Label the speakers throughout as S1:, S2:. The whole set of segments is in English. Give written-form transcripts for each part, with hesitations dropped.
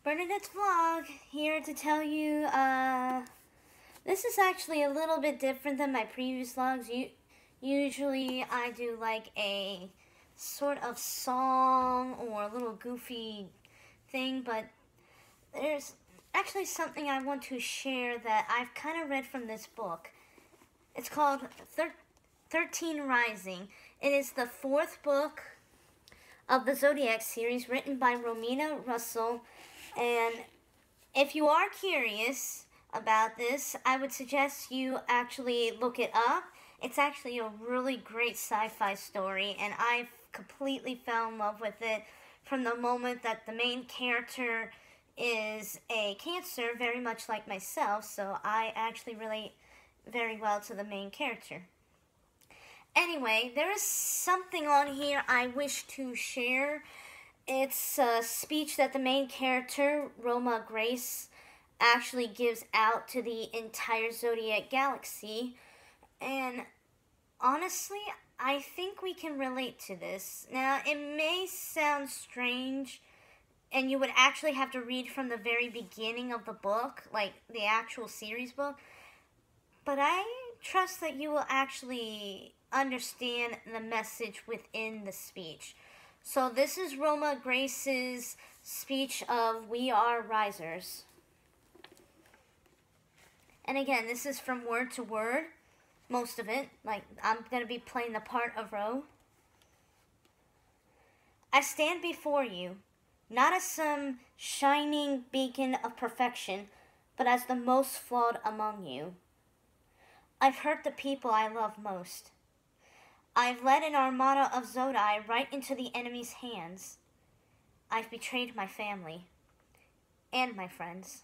S1: Bernadette's vlog here to tell you, this is actually a little bit different than my previous vlogs. Usually I do like a sort of song or a little goofy thing, but there's actually something I want to share that I've kind of read from this book. It's called 13 Rising. It is the fourth book of the Zodiac series written by Romina Russell. And if you are curious about this, I would suggest you actually look it up. It's actually a really great sci-fi story, and I completely fell in love with it from the moment that the main character is a Cancer, very much like myself, so I actually relate very well to the main character. Anyway, there is something on here I wish to share. It's a speech that the main character, Rhoma Grace, actually gives out to the entire Zodiac galaxy. And honestly, I think we can relate to this. Now, it may sound strange, and you would actually have to read from the very beginning of the book, like the actual series book. But I trust that you will actually understand the message within the speech. So this is Rhoma Grace's speech of We Are Risers. And again, this is from word to word, most of it. Like, I'm going to be playing the part of Ro. I stand before you, not as some shining beacon of perfection, but as the most flawed among you. I've hurt the people I love most. I've led an armada of Zodi right into the enemy's hands. I've betrayed my family and my friends.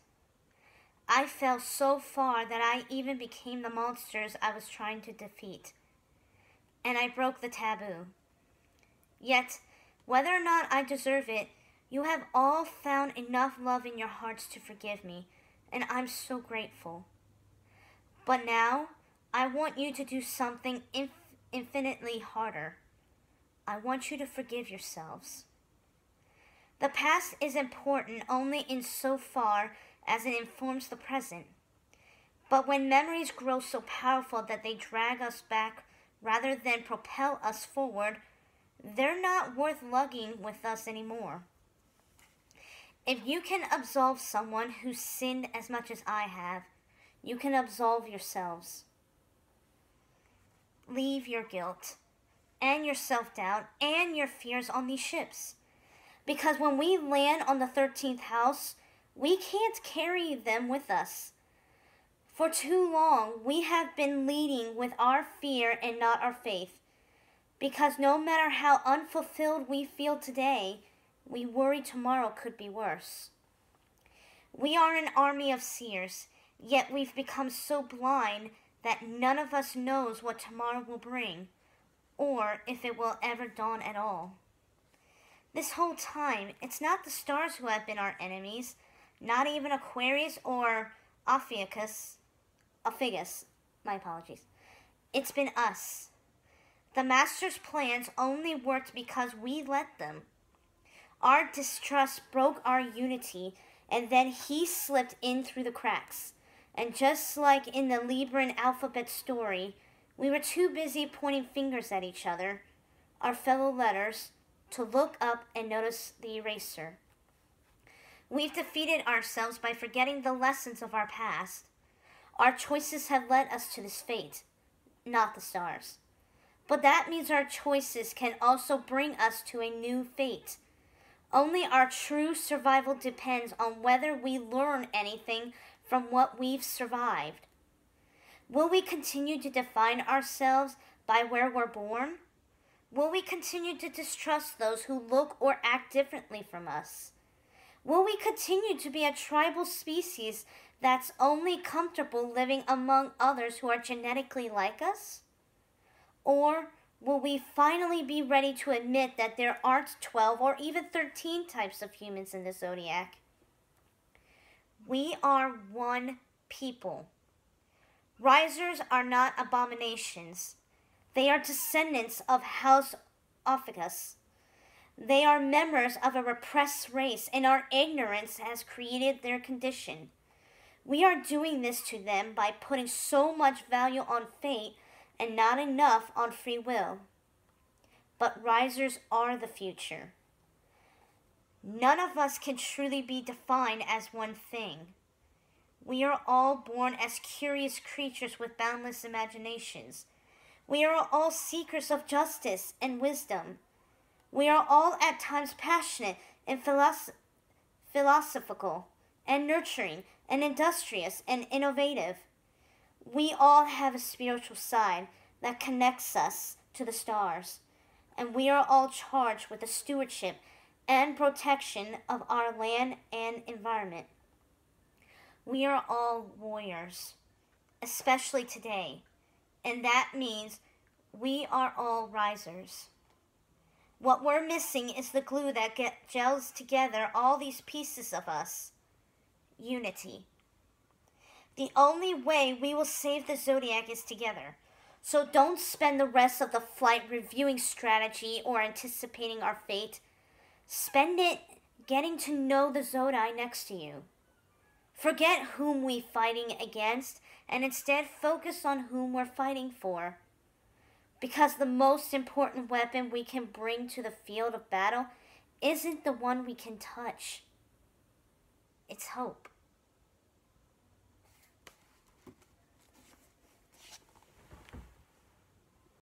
S1: I fell so far that I even became the monsters I was trying to defeat. And I broke the taboo. Yet, whether or not I deserve it, you have all found enough love in your hearts to forgive me, and I'm so grateful. But now, I want you to do something infinitely harder. I want you to forgive yourselves. The past is important only insofar as it informs the present. But when memories grow so powerful that they drag us back rather than propel us forward, they're not worth lugging with us anymore. If you can absolve someone who sinned as much as I have, you can absolve yourselves. Leave your guilt and your self-doubt and your fears on these ships. Because when we land on the 13th house, we can't carry them with us. For too long, we have been leading with our fear and not our faith. Because no matter how unfulfilled we feel today, we worry tomorrow could be worse. We are an army of seers, yet we've become so blind that none of us knows what tomorrow will bring, or if it will ever dawn at all. This whole time, it's not the stars who have been our enemies, not even Aquarius or Ophiuchus, my apologies. It's been us. The Master's plans only worked because we let them. Our distrust broke our unity, and then he slipped in through the cracks. And just like in the Libran alphabet story, we were too busy pointing fingers at each other, our fellow letters, to look up and notice the eraser. We've defeated ourselves by forgetting the lessons of our past. Our choices have led us to this fate, not the stars. But that means our choices can also bring us to a new fate. Only our true survival depends on whether we learn anything from what we've survived. Will we continue to define ourselves by where we're born? Will we continue to distrust those who look or act differently from us? Will we continue to be a tribal species that's only comfortable living among others who are genetically like us? Or will we finally be ready to admit that there aren't 12 or even 13 types of humans in the Zodiac? We are one people. Risers are not abominations. They are descendants of House Ophiuchus. They are members of a repressed race, and our ignorance has created their condition. We are doing this to them by putting so much value on fate and not enough on free will. But risers are the future. None of us can truly be defined as one thing. We are all born as curious creatures with boundless imaginations. We are all seekers of justice and wisdom. We are all at times passionate and philosophical and nurturing and industrious and innovative. We all have a spiritual side that connects us to the stars, and we are all charged with the stewardship and protection of our land and environment. We are all warriors, especially today, and that means we are all risers. What we're missing is the glue that gels together all these pieces of us. Unity. The only way we will save the Zodiac is together. So don't spend the rest of the flight reviewing strategy or anticipating our fate. Spend it getting to know the Zodiac next to you. Forget whom we're fighting against and instead focus on whom we're fighting for. Because the most important weapon we can bring to the field of battle isn't the one we can touch. It's hope.